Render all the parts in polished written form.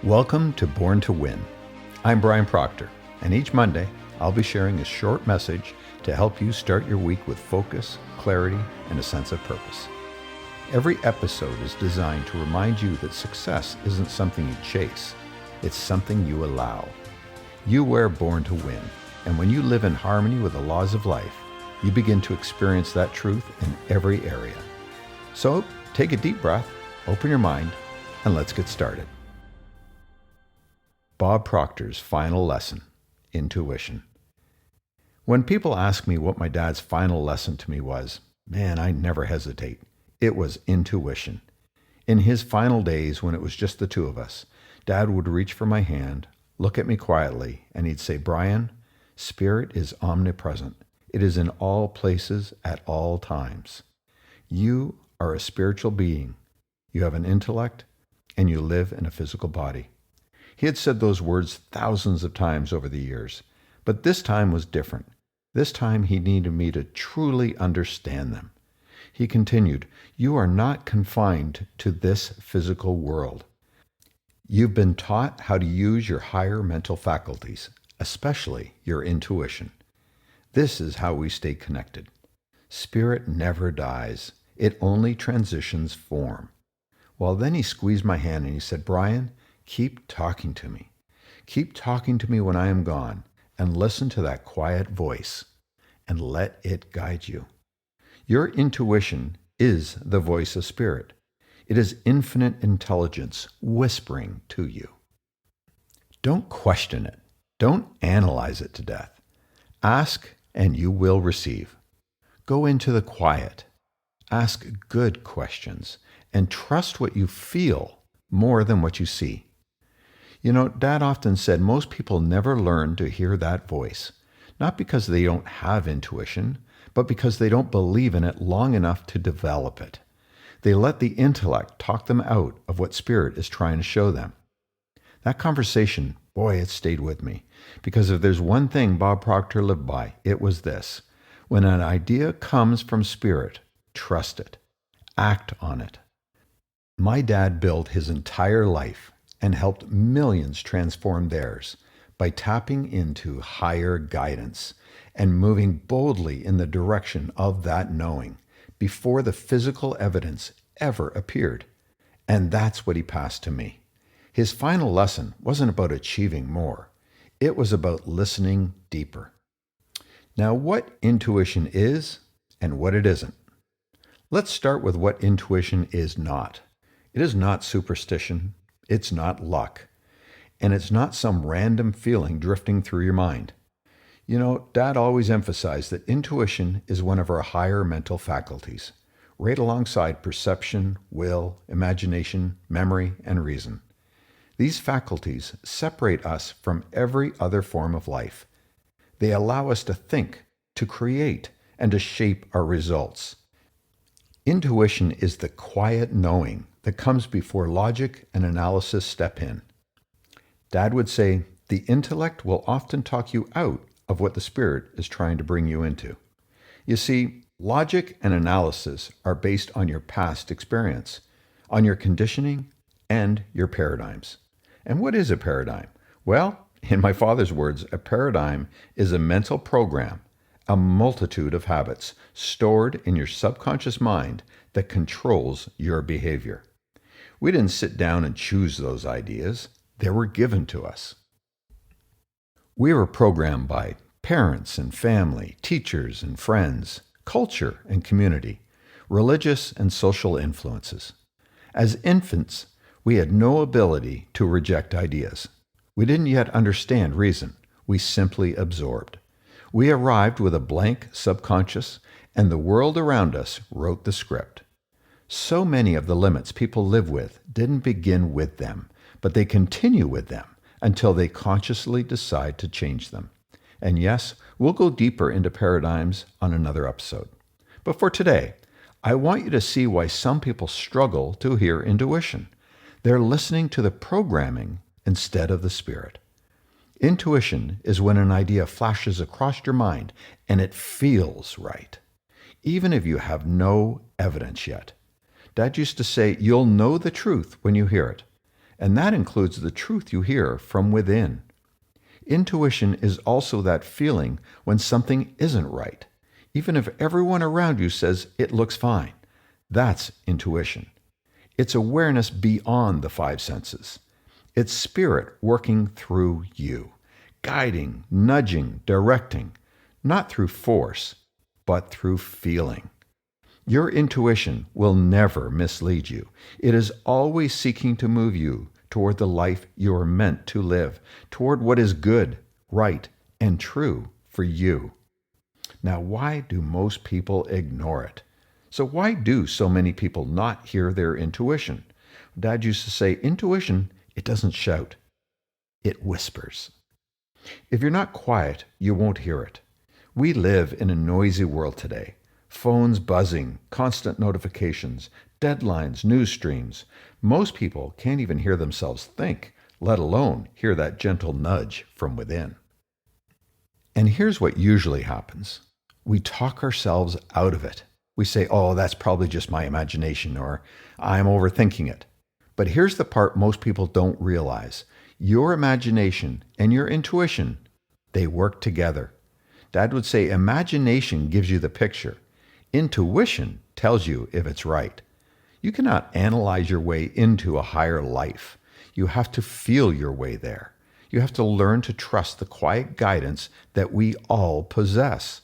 Welcome to Born to Win. I'm Bob Proctor, and each Monday I'll be sharing a short message to help you start your week with focus, clarity, and a sense of purpose. Every episode is designed to remind you that success isn't something you chase, it's something you allow. You were born to win, and when you live in harmony with the laws of life, you begin to experience that truth in every area. So take a deep breath, open your mind, and let's get started. Bob Proctor's final lesson, intuition. When people ask me what my dad's final lesson to me was, man, I never hesitate. It was intuition. In his final days, when it was just the two of us, Dad would reach for my hand, look at me quietly, and he'd say, "Brian, Spirit is omnipresent. It is in all places at all times. You are a spiritual being. You have an intellect, and you live in a physical body." He had said those words thousands of times over the years, but this time was different. This time he needed me to truly understand them. He continued, "You are not confined to this physical world. You've been taught how to use your higher mental faculties, especially your intuition. This is how we stay connected. Spirit never dies. It only transitions form." Well, then he squeezed my hand and he said, "Brian, keep talking to me. Keep talking to me when I am gone, and listen to that quiet voice, and let it guide you. Your intuition is the voice of Spirit. It is infinite intelligence whispering to you. Don't question it. Don't analyze it to death. Ask, and you will receive. Go into the quiet. Ask good questions, and trust what you feel more than what you see. You know, Dad often said most people never learn to hear that voice, not because they don't have intuition, but because they don't believe in it long enough to develop it. They let the intellect talk them out of what Spirit is trying to show them. That conversation, boy, it stayed with me, because if there's one thing Bob Proctor lived by, it was this. When an idea comes from Spirit, trust it. Act on it. My dad built his entire life and helped millions transform theirs by tapping into higher guidance and moving boldly in the direction of that knowing before the physical evidence ever appeared. And that's what he passed to me. His final lesson wasn't about achieving more. It was about listening deeper. Now, what intuition is and what it isn't. Let's start with what intuition is not. It is not superstition. It's not luck, and it's not some random feeling drifting through your mind. You know, Dad always emphasized that intuition is one of our higher mental faculties, right alongside perception, will, imagination, memory, and reason. These faculties separate us from every other form of life. They allow us to think, to create, and to shape our results. Intuition is the quiet knowing that comes before logic and analysis step in. Dad would say, the intellect will often talk you out of what the Spirit is trying to bring you into. You see, logic and analysis are based on your past experience, on your conditioning, and your paradigms. And what is a paradigm? Well, in my father's words, a paradigm is a mental program, a multitude of habits stored in your subconscious mind that controls your behavior. We didn't sit down and choose those ideas. They were given to us. We were programmed by parents and family, teachers and friends, culture and community, religious and social influences. As infants, we had no ability to reject ideas. We didn't yet understand reason. We simply absorbed. We arrived with a blank subconscious, and the world around us wrote the script. So many of the limits people live with didn't begin with them, but they continue with them until they consciously decide to change them. And yes, we'll go deeper into paradigms on another episode. But for today, I want you to see why some people struggle to hear intuition. They're listening to the programming instead of the Spirit. Intuition is when an idea flashes across your mind and it feels right, even if you have no evidence yet. Dad used to say, you'll know the truth when you hear it. and that includes the truth you hear from within. Intuition is also that feeling when something isn't right, even if everyone around you says it looks fine. That's intuition. It's awareness beyond the five senses. It's spirit working through you, guiding, nudging, directing, not through force, but through feeling. Your intuition will never mislead you. It is always seeking to move you toward the life you are meant to live, toward what is good, right, and true for you. Now, why do most people ignore it? So why do so many people not hear their intuition? Dad used to say, intuition, it doesn't shout. It whispers. If you're not quiet, you won't hear it. We live in a noisy world today. Phones buzzing, constant notifications, deadlines, news streams. Most people can't even hear themselves think, let alone hear that gentle nudge from within. And here's what usually happens. We talk ourselves out of it. We say, oh, that's probably just my imagination, or I'm overthinking it. But here's the part most people don't realize. Your imagination and your intuition, they work together. Dad would say imagination gives you the picture. Intuition tells you if it's right. You cannot analyze your way into a higher life. You have to feel your way there. You have to learn to trust the quiet guidance that we all possess.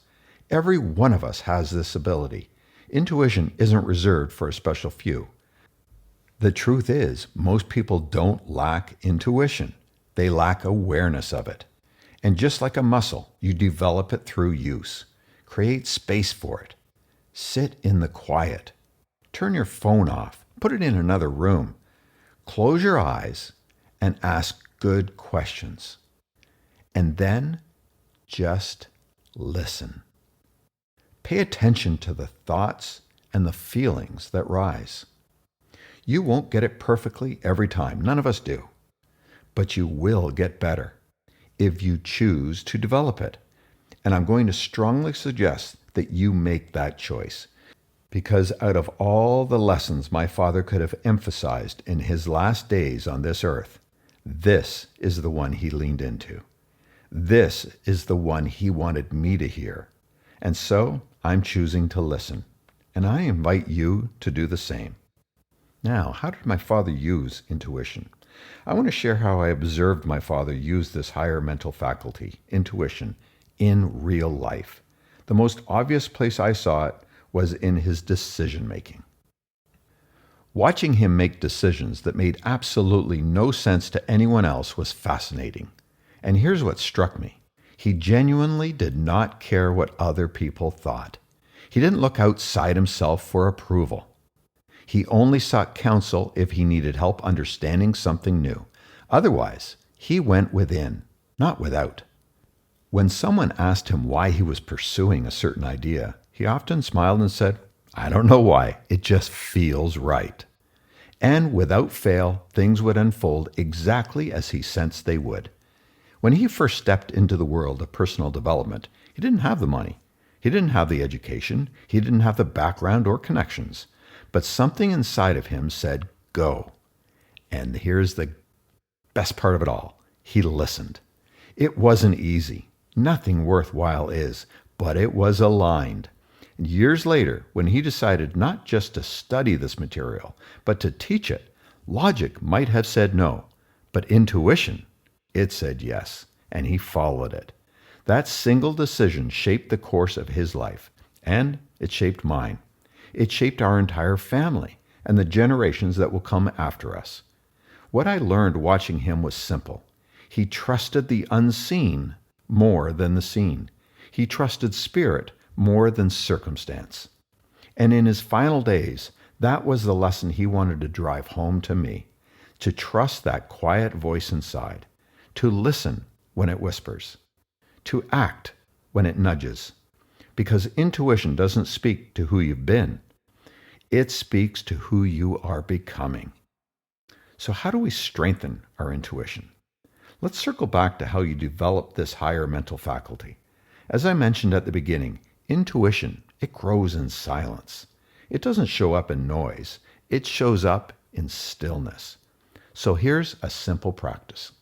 Every one of us has this ability. Intuition isn't reserved for a special few. The truth is, most people don't lack intuition. They lack awareness of it. And just like a muscle, you develop it through use. Create space for it. Sit in the quiet. Turn your phone off. Put it in another room. Close your eyes and ask good questions. And then just listen. Pay attention to the thoughts and the feelings that rise. You won't get it perfectly every time. None of us do. But you will get better if you choose to develop it. And I'm going to strongly suggest that you make that choice. Because out of all the lessons my father could have emphasized in his last days on this earth, this is the one he leaned into. This is the one he wanted me to hear. And so I'm choosing to listen. And I invite you to do the same. Now, how did my father use intuition? I want to share how I observed my father use this higher mental faculty, intuition, in real life. The most obvious place I saw it was in his decision-making. Watching him make decisions that made absolutely no sense to anyone else was fascinating. And here's what struck me. He genuinely did not care what other people thought. He didn't look outside himself for approval. He only sought counsel if he needed help understanding something new. Otherwise, he went within, not without. When someone asked him why he was pursuing a certain idea, he often smiled and said, I don't know why, it just feels right. And without fail, things would unfold exactly as he sensed they would. When he first stepped into the world of personal development, he didn't have the money. He didn't have the education. He didn't have the background or connections. But something inside of him said, go. And here's the best part of it all. He listened. It wasn't easy. Nothing worthwhile is, but it was aligned. And years later, when he decided not just to study this material, but to teach it, logic might have said no, but intuition, it said yes, and he followed it. That single decision shaped the course of his life, and it shaped mine. It shaped our entire family and the generations that will come after us. What I learned watching him was simple. He trusted the unseen more than the seen. He trusted spirit more than circumstance. And in his final days, that was the lesson he wanted to drive home to me, to trust that quiet voice inside, to listen when it whispers, to act when it nudges. Because intuition doesn't speak to who you've been. It speaks to who you are becoming. So how do we strengthen our intuition? Let's circle back to how you develop this higher mental faculty. As I mentioned at the beginning, intuition, it grows in silence. It doesn't show up in noise. It shows up in stillness. So here's a simple practice.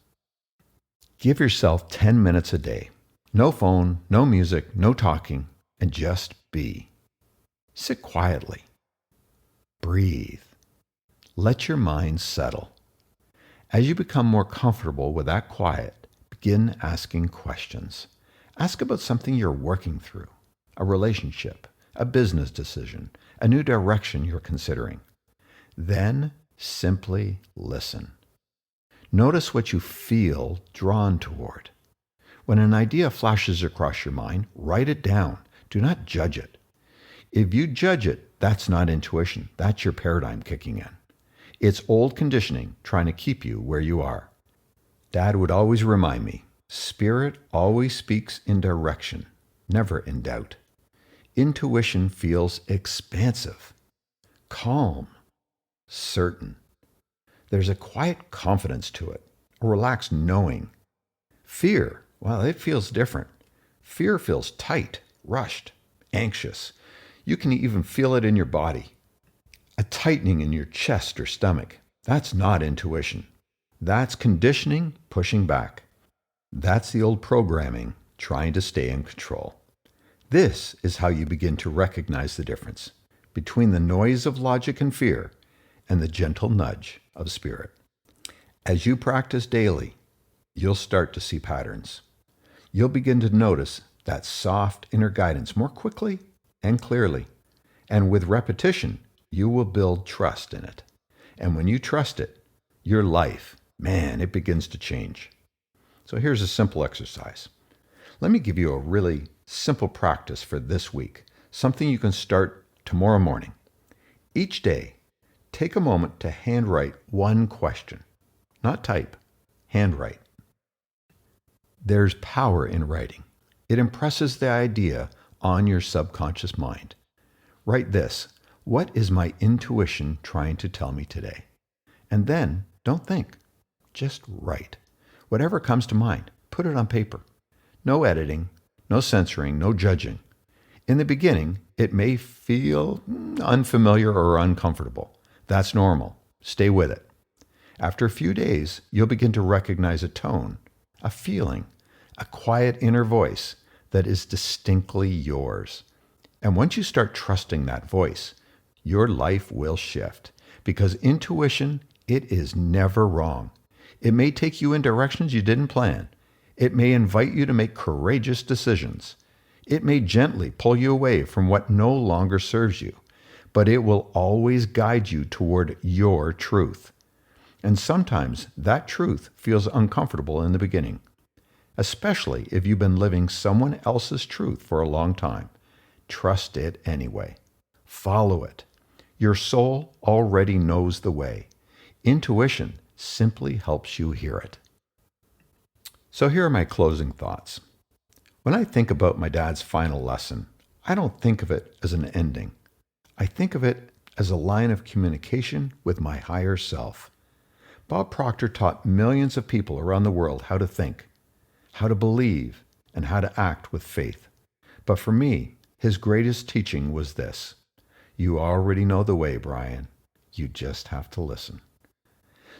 Give yourself 10 minutes a day. No phone, no music, no talking, and just be. Sit quietly. Breathe. Let your mind settle. As you become more comfortable with that quiet, begin asking questions. Ask about something you're working through, a relationship, a business decision, a new direction you're considering. Then simply listen. Notice what you feel drawn toward. When an idea flashes across your mind, write it down. Do not judge it. If you judge it, that's not intuition. That's your paradigm kicking in. It's old conditioning trying to keep you where you are. Dad would always remind me, spirit always speaks in direction, never in doubt. Intuition feels expansive, calm, certain. There's a quiet confidence to it, a relaxed knowing. Fear, well, it feels different. Fear feels tight, rushed, anxious. You can even feel it in your body. A tightening in your chest or stomach. That's not intuition. That's conditioning pushing back. That's the old programming trying to stay in control. This is how you begin to recognize the difference between the noise of logic and fear and the gentle nudge of spirit. As you practice daily, you'll start to see patterns. You'll begin to notice that soft inner guidance more quickly and clearly. And with repetition, you will build trust in it. And when you trust it, your life, man, it begins to change. So here's a simple exercise. Let me give you a really simple practice for this week, something you can start tomorrow morning. Each day, take a moment to handwrite one question. Not type, handwrite. There's power in writing. It impresses the idea on your subconscious mind. Write this. What is my intuition trying to tell me today? And then, don't think. Just write. Whatever comes to mind, put it on paper. No editing, no censoring, no judging. In the beginning, it may feel unfamiliar or uncomfortable. That's normal. Stay with it. After a few days, you'll begin to recognize a tone, a feeling, a quiet inner voice that is distinctly yours. And once you start trusting that voice, your life will shift, because intuition, it is never wrong. It may take you in directions you didn't plan. It may invite you to make courageous decisions. It may gently pull you away from what no longer serves you, but it will always guide you toward your truth. And sometimes that truth feels uncomfortable in the beginning, especially if you've been living someone else's truth for a long time. Trust it anyway. Follow it. Your soul already knows the way. Intuition simply helps you hear it. So here are my closing thoughts. When I think about my dad's final lesson, I don't think of it as an ending. I think of it as a line of communication with my higher self. Bob Proctor taught millions of people around the world how to think, how to believe, and how to act with faith. But for me, his greatest teaching was this. You already know the way, Brian. You just have to listen.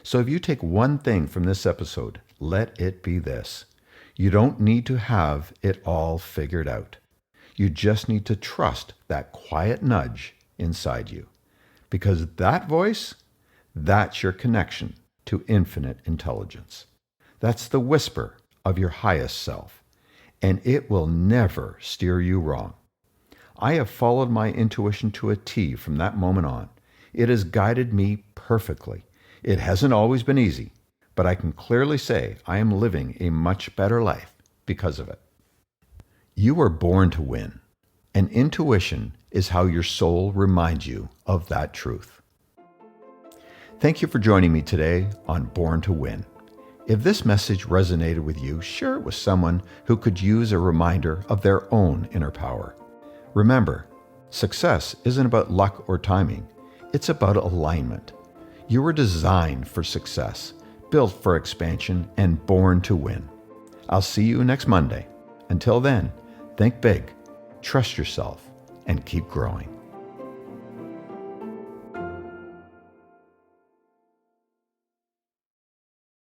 So if you take one thing from this episode, let it be this. You don't need to have it all figured out. You just need to trust that quiet nudge inside you. Because that voice, that's your connection to infinite intelligence. That's the whisper of your highest self. And it will never steer you wrong. I have followed my intuition to a T from that moment on. It has guided me perfectly. It hasn't always been easy, but I can clearly say I am living a much better life because of it. You were born to win, and intuition is how your soul reminds you of that truth. Thank you for joining me today on Born to Win. If this message resonated with you, share it with someone who could use a reminder of their own inner power. Remember, success isn't about luck or timing. It's about alignment. You were designed for success, built for expansion, and born to win. I'll see you next Monday. Until then, think big, trust yourself, and keep growing.